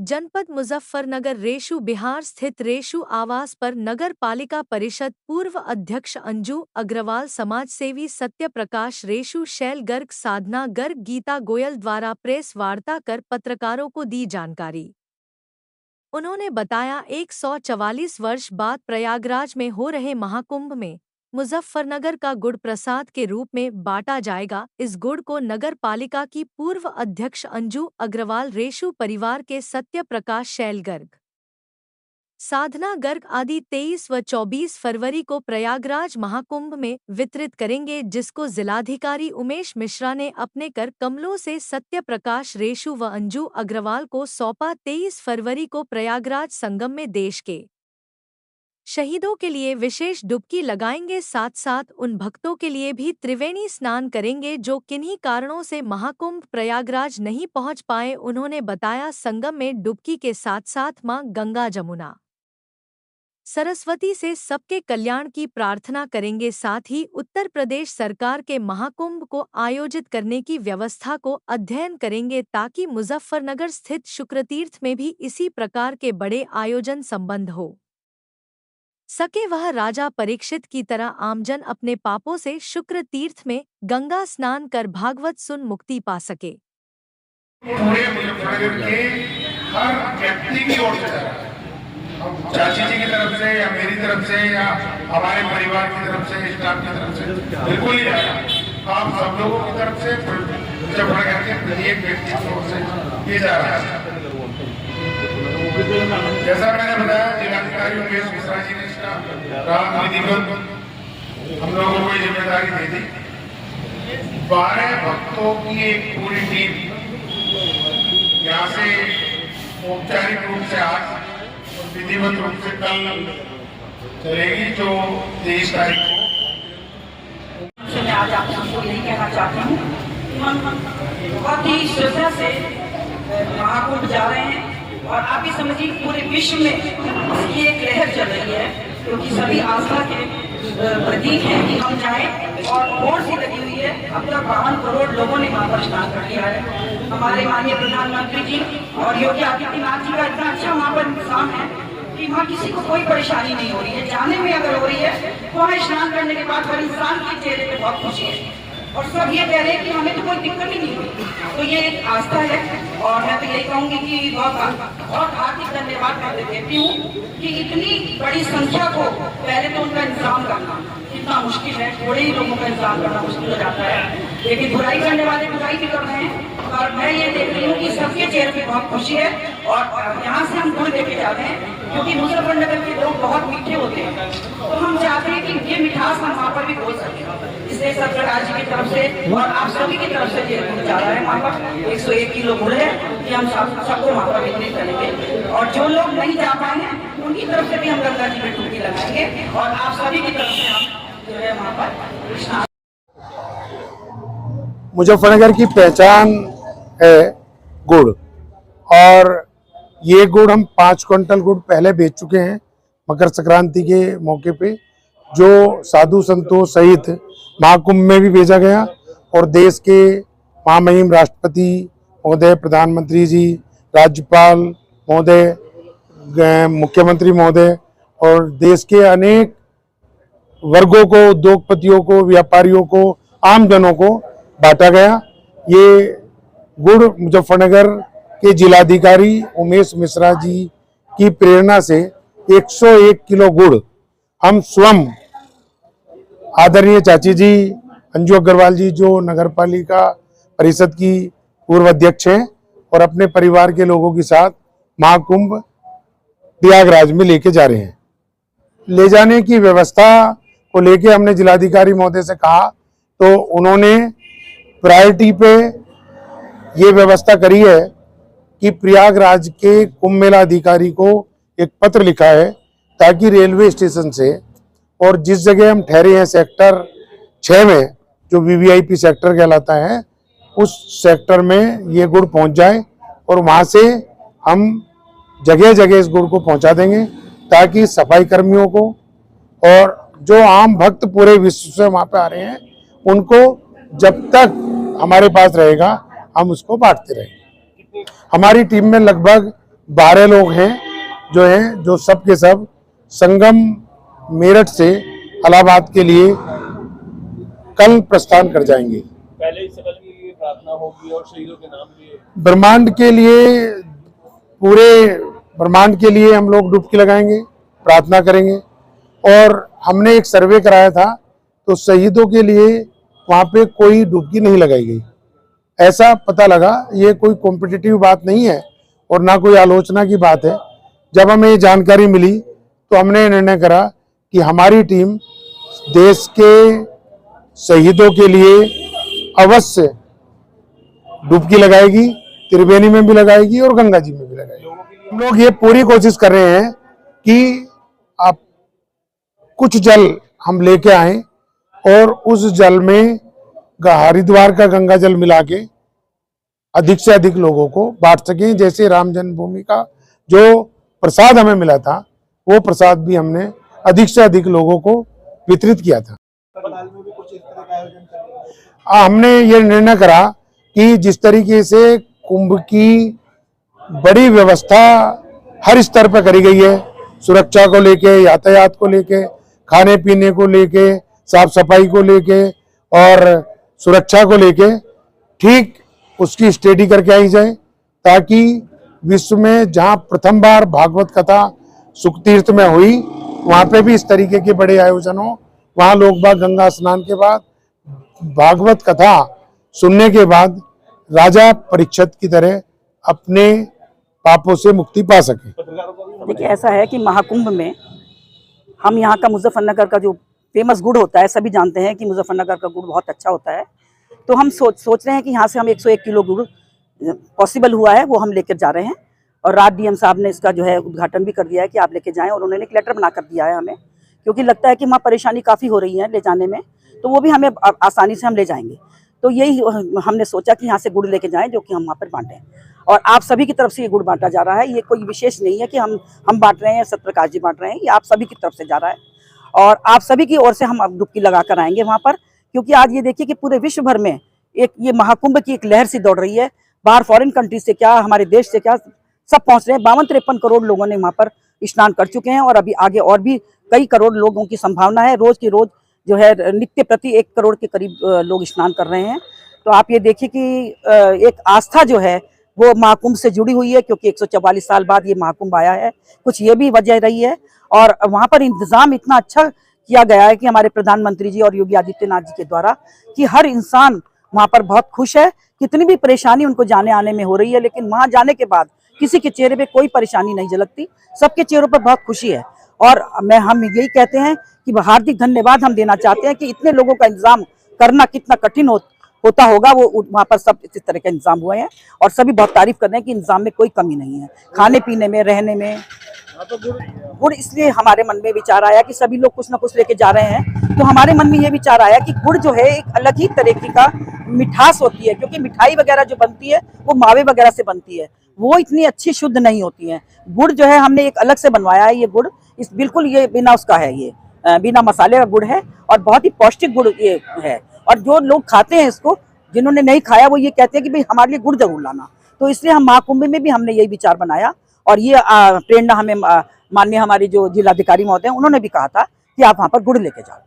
जनपद मुजफ्फरनगर रेशु बिहार स्थित रेशु आवास पर नगर पालिका परिषद पूर्व अध्यक्ष अंजू अग्रवाल, समाजसेवी सत्य प्रकाश रेशु, शैल गर्ग, साधना गर्ग, गीता गोयल द्वारा प्रेस वार्ता कर पत्रकारों को दी जानकारी। उन्होंने बताया 144 वर्ष बाद प्रयागराज में हो रहे महाकुंभ में मुजफ्फरनगर का गुड़ प्रसाद के रूप में बांटा जाएगा। इस गुड़ को नगर पालिका की पूर्व अध्यक्ष अंजू अग्रवाल, रेशु परिवार के सत्य प्रकाश, शैल गर्ग, साधना गर्ग आदि 23 व 24 फरवरी को प्रयागराज महाकुंभ में वितरित करेंगे, जिसको जिलाधिकारी उमेश मिश्रा ने अपने कर कमलों से सत्य प्रकाश, रेशु व अंजू अग्रवाल को सौंपा। 23 फरवरी को प्रयागराज संगम में देश के शहीदों के लिए विशेष डुबकी लगाएंगे, साथ साथ उन भक्तों के लिए भी त्रिवेणी स्नान करेंगे जो किन्हीं कारणों से महाकुंभ प्रयागराज नहीं पहुंच पाए। उन्होंने बताया, संगम में डुबकी के साथ साथ मां गंगा, जमुना, सरस्वती से सबके कल्याण की प्रार्थना करेंगे। साथ ही उत्तर प्रदेश सरकार के महाकुंभ को आयोजित करने की व्यवस्था को अध्ययन करेंगे ताकि मुजफ्फरनगर स्थित शुक्रतीर्थ में भी इसी प्रकार के बड़े आयोजन संबंध हो सके। वह राजा परीक्षित की तरह आमजन अपने पापों से शुक्र तीर्थ में गंगा स्नान कर भागवत सुन मुक्ति पा सके। पूरे मुजफ्फरनगर के हर व्यक्ति की ओर से, चाची जी की तरफ से या मेरी तरफ से या हमारे परिवार की तरफ से, स्टाफ की तरफ से बिल्कुल ही जाएगा। आप सब लोगों की तरफ से मुजफ्फरनगर के प्रत्येक व्यक्ति की ओर से ये जा रहा है। जैसा मैंने बताया, जिलाधिकारी उमेश मिश्रा जी ने इसका राहत निधि पर हम लोगों को जिम्मेदारी दे दी। 12 भक्तों की एक पूरी टीम यहाँ से औपचारिक रूप से आज और विधिवत रूप से कल चलेगी, जो 23 तारीख को। मैं आज आप सबको यही कहना चाहती हूँ कि हम बहुत ही श्रद्धा से महाकुंभ जा रहे हैं और आप ही समझिए पूरे विश्व में इसकी एक लहर चल रही है, क्योंकि सभी आस्था के प्रतीक हैं कि हम जाएं और बोर्ड सी लगी हुई है। अब तक 52 करोड़ लोगों ने वहाँ पर स्नान कर लिया है। हमारे माननीय प्रधानमंत्री जी और योगी आदित्यनाथ जी का इतना अच्छा वहाँ पर इंतजाम है कि वहाँ किसी को कोई परेशानी नहीं हो रही है। जाने में अगर हो रही है तो वहाँ स्नान करने के बाद हर इंसान के चेहरे पे बहुत खुशी है और सब ये कह रहे हैं कि हमें तो कोई दिक्कत ही नहीं हुई। तो ये एक आस्था है और मैं तो यही कहूँगी कि बहुत हार्दिक धन्यवाद करते देती हूँ कि इतनी बड़ी संख्या को पहले तो उनका इंतजाम करना कितना मुश्किल है। थोड़े ही लोगों का इंतजाम करना मुश्किल हो जाता है, लेकिन बुराई करने वाले बुराई भी कर रहे हैं। और मैं ये देख रही हूँ कि सबके चेहरे पे बहुत खुशी है और यहाँ से हम गुड़ लेके जाते हैं, क्योंकि मुजफ्फरनगर के लोग बहुत मीठे होते हैं, तो हम चाहते हैं कि ये मिठास हम वहाँ पर भी बोल सकें। इसलिए सब प्रकाश जी की तरफ से और आप सभी की तरफ से ये गुड़ जा रहा है। वहाँ पर 101 किलो गुड़ है कि हम सबको वहाँ पर वितरित करेंगे और जो लोग नहीं जा पाए हैं उनकी तरफ से भी हम गंगा जी में डुबकी लगाएंगे और आप सभी की तरफ से हम जो है वहाँ पर। मुजफ्फरनगर की पहचान है गुड़, और ये गुड़ हम 5 क्विंटल गुड़ पहले बेच चुके हैं मकर संक्रांति के मौके पे, जो साधु संतों सहित महाकुंभ में भी भेजा गया और देश के महामहिम राष्ट्रपति महोदय, प्रधानमंत्री जी, राज्यपाल महोदय, मुख्यमंत्री महोदय और देश के अनेक वर्गों को, उद्योगपतियों को, व्यापारियों को, आम जनों को बांटा गया। ये गुड़ मुजफ्फरनगर के जिलाधिकारी उमेश मिश्रा जी की प्रेरणा से 101 किलो गुड़ हम स्वयं आदरणीय चाची जी अंजू अग्रवाल जी, जो नगर पालिका परिषद की पूर्व अध्यक्ष हैं, और अपने परिवार के लोगों के साथ महाकुंभ प्रयागराज में लेके जा रहे हैं। ले जाने की व्यवस्था को लेके हमने जिलाधिकारी महोदय से कहा, तो उन्होंने प्रायोरिटी पे ये व्यवस्था करी है कि प्रयागराज के कुंभ मेला अधिकारी को एक पत्र लिखा है ताकि रेलवे स्टेशन से और जिस जगह हम ठहरे हैं सेक्टर 6 में, जो वीवीआईपी सेक्टर कहलाता है, उस सेक्टर में ये गुड़ पहुंच जाए और वहां से हम जगह जगह इस गुड़ को पहुंचा देंगे ताकि सफाई कर्मियों को और जो आम भक्त पूरे विश्व से वहां पे आ रहे हैं उनको जब तक हमारे पास रहेगा हम उसको बांटते रहेंगे। हमारी टीम में लगभग 12 लोग हैं जो सब के सब संगम मेरठ से इलाहाबाद के लिए कल प्रस्थान कर जाएंगे। पहले इस सकल के लिए प्रार्थना होगी और शहीदों के नाम लिए ब्रह्मांड के लिए, पूरे ब्रह्मांड के लिए हम लोग डुबकी लगाएंगे, प्रार्थना करेंगे। और हमने एक सर्वे कराया था तो शहीदों के लिए वहाँ पे कोई डुबकी नहीं लगाई गई, ऐसा पता लगा। ये कोई कॉम्पिटिटिव बात नहीं है और ना कोई आलोचना की बात है। जब हमें ये जानकारी मिली तो हमने निर्णय करा कि हमारी टीम देश के शहीदों के लिए अवश्य डुबकी लगाएगी, त्रिवेणी में भी लगाएगी और गंगा जी में भी लगाएगी। हम लोग ये पूरी कोशिश कर रहे हैं कि आप कुछ जल हम लेके आए और उस जल में हरिद्वार का गंगा जल मिला के अधिक से अधिक लोगों को बांट सकें। जैसे राम जन्मभूमि का जो प्रसाद हमें मिला था वो प्रसाद भी हमने अधिक से अधिक लोगों को वितरित किया था। हमने ये निर्णय करा कि जिस तरीके से कुंभ की बड़ी व्यवस्था हर स्तर पर करी गई है, सुरक्षा को लेके, यातायात को लेके, खाने पीने को लेके, साफ सफाई को लेके और सुरक्षा को लेके, ठीक उसकी स्टडी करके आई जाए ताकि विश्व में जहां प्रथम बार भागवत कथा सुखतीर्थ में हुई वहां पे भी इस तरीके के बड़े आयोजन हो। वहां लोग बाग गंगा स्नान के बाद भागवत कथा सुनने के बाद राजा परीक्षित की तरह अपने पापों से मुक्ति पा सके। देखिए, ऐसा है कि महाकुंभ में हम यहाँ का मुजफ्फरनगर का जो फेमस गुड़ होता है, सभी जानते हैं कि मुजफ्फरनगर का गुड़ बहुत अच्छा होता है। तो हम सोच रहे हैं कि यहाँ से हम 101 किलो गुड़ पॉसिबल हुआ है वो हम लेकर जा रहे हैं। और रात डीएम साहब ने इसका जो है उद्घाटन भी कर दिया है कि आप लेके जाएं, और उन्होंने एक लेटर बना कर दिया है हमें, क्योंकि लगता है कि वहाँ परेशानी काफ़ी हो रही है ले जाने में, तो वो भी हमें आसानी से हम ले जाएंगे। तो यही हमने सोचा कि यहाँ से गुड़ लेके जाएं जो कि हम वहाँ पर बांटें। और आप सभी की तरफ से ये गुड़ बांटा जा रहा है, ये कोई विशेष नहीं है कि हम बांट रहे हैं, सत्यप्रकाश जी बांट रहे हैं, ये आप सभी की तरफ से जा रहा है। और आप सभी की ओर से हम अब डुबकी लगा कर आएंगे वहाँ पर, क्योंकि आज ये देखिए कि पूरे विश्व भर में एक ये महाकुंभ की एक लहर सी दौड़ रही है। बाहर फॉरेन कंट्री से क्या, हमारे देश से क्या, सब पहुँच रहे हैं। 52-53 करोड़ लोगों ने वहाँ पर स्नान कर चुके हैं और अभी आगे और भी कई करोड़ लोगों की संभावना है। रोज की रोज जो है नित्य प्रति 1 करोड़ के करीब लोग स्नान कर रहे हैं। तो आप ये देखिए कि एक आस्था जो है वो महाकुंभ से जुड़ी हुई है, क्योंकि 144 साल बाद ये महाकुंभ आया है। कुछ ये भी वजह रही है। और वहाँ पर इंतजाम इतना अच्छा किया गया है कि हमारे प्रधानमंत्री जी और योगी आदित्यनाथ जी के द्वारा, कि हर इंसान वहाँ पर बहुत खुश है। कितनी भी परेशानी उनको जाने आने में हो रही है, लेकिन वहाँ जाने के बाद किसी के चेहरे पे कोई परेशानी नहीं झलकती, सबके चेहरों पर बहुत खुशी है। और हम यही कहते हैं कि हार्दिक धन्यवाद हम देना चाहते हैं कि इतने लोगों का इंतजाम करना कितना कठिन होता होगा, वो वहाँ पर सब इस तरह के इंतजाम हुए हैं। और सभी बहुत तारीफ कर रहे हैं कि इंतजाम में कोई कमी नहीं है, खाने पीने में, रहने में। गुड़ इसलिए हमारे मन में विचार आया कि सभी लोग कुछ ना कुछ लेके जा रहे हैं, तो हमारे मन में ये विचार आया कि गुड़ जो है एक अलग ही तरीके का मिठास होती है, क्योंकि मिठाई वगैरह जो बनती है वो मावे वगैरह से बनती है, वो इतनी अच्छी शुद्ध नहीं होती है। गुड़ जो है हमने एक अलग से बनवाया है। ये गुड़ बिल्कुल ये बिना उसका है, ये बिना मसाले का गुड़ है और बहुत ही पौष्टिक गुड़ ये है। और जो लोग खाते हैं इसको, जिन्होंने नहीं खाया वो ये कहते हैं कि भाई हमारे लिए गुड़ जरूर लाना। तो इसलिए हम महाकुंभ में भी हमने यही विचार बनाया। और ये प्रेरणा हमें माननीय हमारी जो जिलाधिकारी महोदय हैं उन्होंने भी कहा था कि आप वहाँ पर गुड़ लेके जाओ।